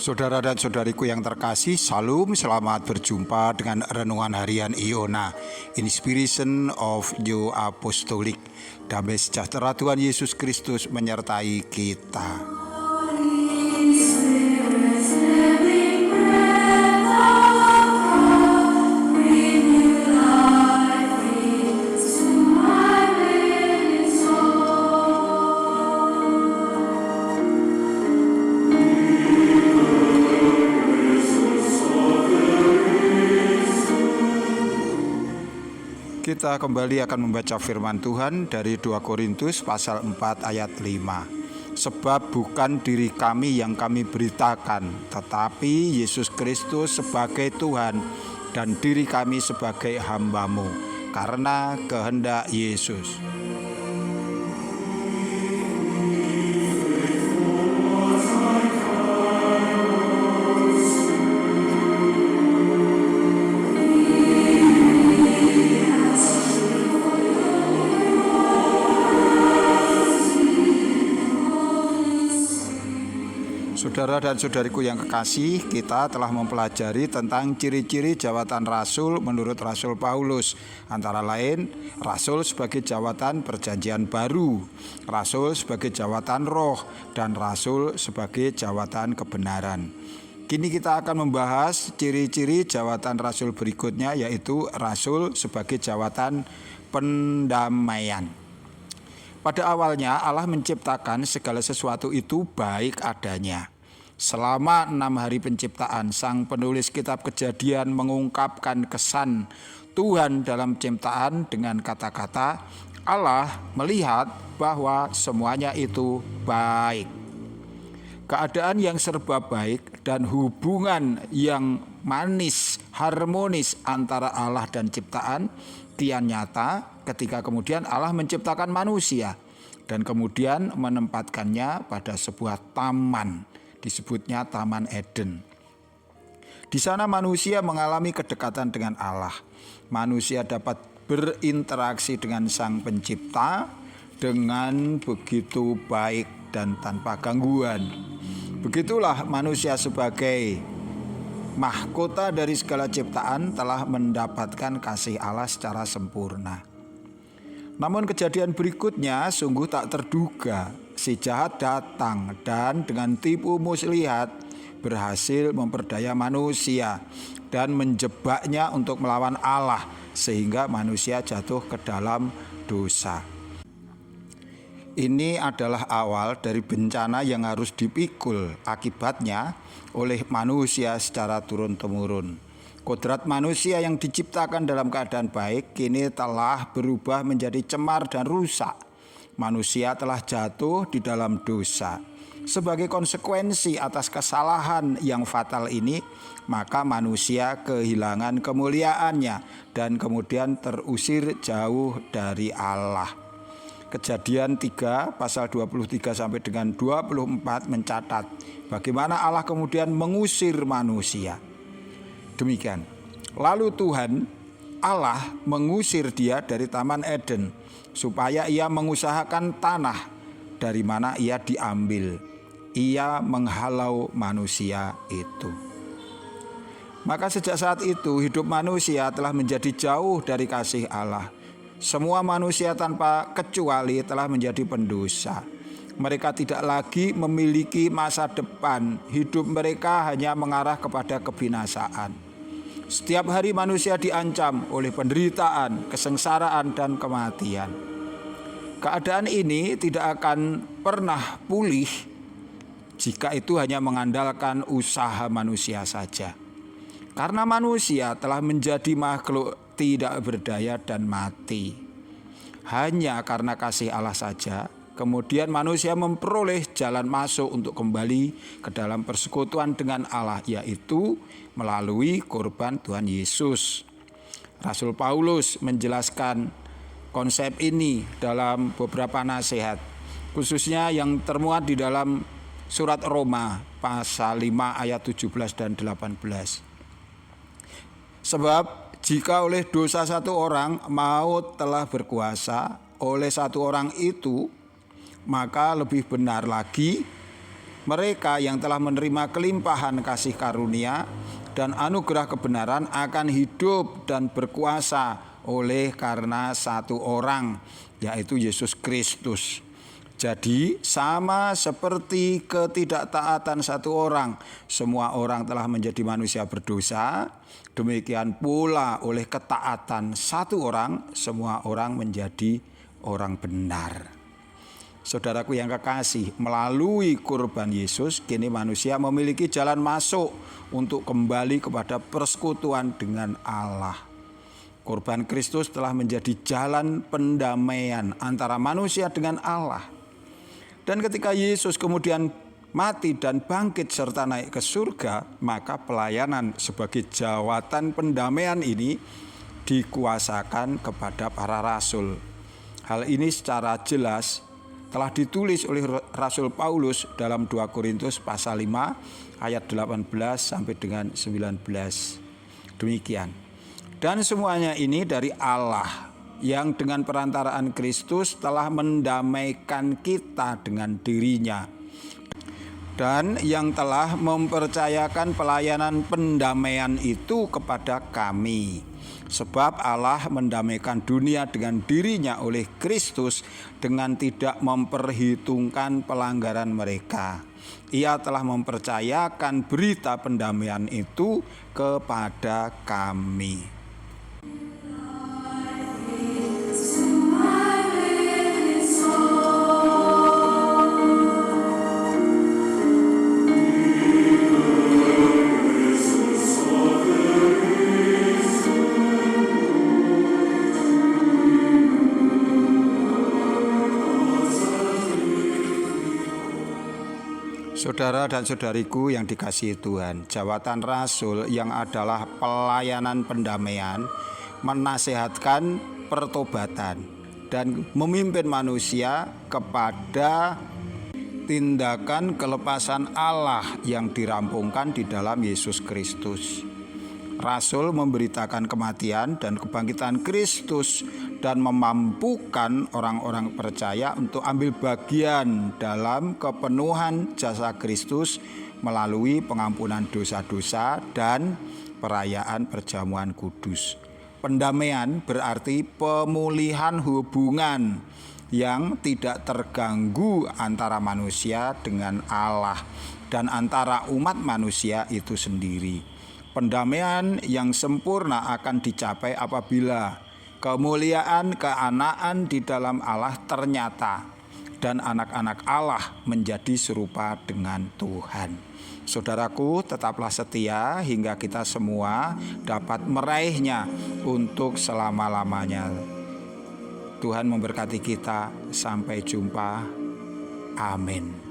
Saudara dan saudariku yang terkasih, Salam, selamat berjumpa dengan Renungan Harian Iona, Inspiration of New Apostolic. Damai sejahtera Tuhan Yesus Kristus menyertai kita. Kita kembali akan membaca firman Tuhan dari 2 Korintus pasal 4 ayat 5. Sebab bukan diri kami yang kami beritakan, tetapi Yesus Kristus sebagai Tuhan dan diri kami sebagai hamba-Mu, karena kehendak Yesus. Saudara dan saudariku yang kekasih, kita telah mempelajari tentang ciri-ciri jawatan rasul menurut Rasul Paulus. Antara lain, rasul sebagai jawatan perjanjian baru, rasul sebagai jawatan roh, dan rasul sebagai jawatan kebenaran. Kini kita akan membahas ciri-ciri jawatan rasul berikutnya, yaitu rasul sebagai jawatan pendamaian. Pada awalnya Allah menciptakan segala sesuatu itu baik adanya. Selama 6 hari penciptaan, sang penulis kitab Kejadian mengungkapkan kesan Tuhan dalam ciptaan dengan kata-kata, Allah melihat bahwa semuanya itu baik. Keadaan yang serba baik dan hubungan yang manis, harmonis antara Allah dan ciptaan kian nyata ketika kemudian Allah menciptakan manusia dan kemudian menempatkannya pada sebuah taman, disebutnya Taman Eden. Di sana manusia mengalami kedekatan dengan Allah. Manusia dapat berinteraksi dengan Sang Pencipta dengan begitu baik dan tanpa gangguan. Begitulah manusia sebagai mahkota dari segala ciptaan telah mendapatkan kasih Allah secara sempurna. Namun kejadian berikutnya sungguh tak terduga. Si jahat datang dan dengan tipu muslihat berhasil memperdaya manusia dan menjebaknya untuk melawan Allah, sehingga manusia jatuh ke dalam dosa. Ini adalah awal dari bencana yang harus dipikul akibatnya oleh manusia secara turun-temurun. Kodrat manusia yang diciptakan dalam keadaan baik kini telah berubah menjadi cemar dan rusak. Manusia telah jatuh di dalam dosa. Sebagai konsekuensi atas kesalahan yang fatal ini, maka manusia kehilangan kemuliaannya dan kemudian terusir jauh dari Allah. Kejadian 3 pasal 23 sampai dengan 24 mencatat bagaimana Allah kemudian mengusir manusia. Demikian. Lalu Tuhan Allah mengusir dia dari Taman Eden supaya ia mengusahakan tanah dari mana ia diambil. Ia menghalau manusia itu. Maka sejak saat itu hidup manusia telah menjadi jauh dari kasih Allah. Semua manusia tanpa kecuali telah menjadi pendosa. Mereka tidak lagi memiliki masa depan. Hidup mereka hanya mengarah kepada kebinasaan. Setiap hari manusia diancam oleh penderitaan, kesengsaraan, dan kematian. Keadaan ini tidak akan pernah pulih jika itu hanya mengandalkan usaha manusia saja. Karena manusia telah menjadi makhluk tidak berdaya dan mati. Hanya karena kasih Allah saja, kemudian manusia memperoleh jalan masuk untuk kembali ke dalam persekutuan dengan Allah, yaitu melalui korban Tuhan Yesus. Rasul Paulus menjelaskan konsep ini dalam beberapa nasihat, khususnya yang termuat di dalam surat Roma pasal 5 ayat 17 dan 18. Sebab jika oleh dosa satu orang maut telah berkuasa oleh satu orang itu, maka lebih benar lagi Mereka yang telah menerima kelimpahan kasih karunia dan anugerah kebenaran akan hidup dan berkuasa oleh karena satu orang, yaitu Yesus Kristus. Jadi sama seperti ketidaktaatan satu orang, semua orang telah menjadi manusia berdosa, demikian pula oleh ketaatan satu orang, semua orang menjadi orang benar. Saudaraku yang kekasih, melalui kurban Yesus, kini manusia memiliki jalan masuk untuk kembali kepada persekutuan dengan Allah. Kurban Kristus telah menjadi jalan pendamaian antara manusia dengan Allah. Dan ketika Yesus kemudian mati dan bangkit serta naik ke surga, maka pelayanan sebagai jawatan pendamaian ini dikuasakan kepada para rasul. Hal ini secara jelas telah ditulis oleh Rasul Paulus dalam 2 Korintus pasal 5 ayat 18 sampai dengan 19. Demikian. Dan semuanya ini dari Allah yang dengan perantaraan Kristus telah mendamaikan kita dengan dirinya, dan yang telah mempercayakan pelayanan pendamaian itu kepada kami. Sebab Allah mendamaikan dunia dengan dirinya oleh Kristus dengan tidak memperhitungkan pelanggaran mereka. Ia telah mempercayakan berita pendamaian itu kepada kami. Saudara dan saudariku yang dikasihi Tuhan, jawatan rasul yang adalah pelayanan pendamaian menasehatkan pertobatan dan memimpin manusia kepada tindakan kelepasan Allah yang dirampungkan di dalam Yesus Kristus. Rasul memberitakan kematian dan kebangkitan Kristus dan memampukan orang-orang percaya untuk ambil bagian dalam kepenuhan jasa Kristus melalui pengampunan dosa-dosa dan perayaan perjamuan kudus. Pendamaian berarti pemulihan hubungan yang tidak terganggu antara manusia dengan Allah dan antara umat manusia itu sendiri. Pendamaian yang sempurna akan dicapai apabila kemuliaan keanakan di dalam Allah ternyata dan anak-anak Allah menjadi serupa dengan Tuhan. Saudaraku, tetaplah setia hingga kita semua dapat meraihnya untuk selama-lamanya. Tuhan memberkati kita. Sampai jumpa. Amin.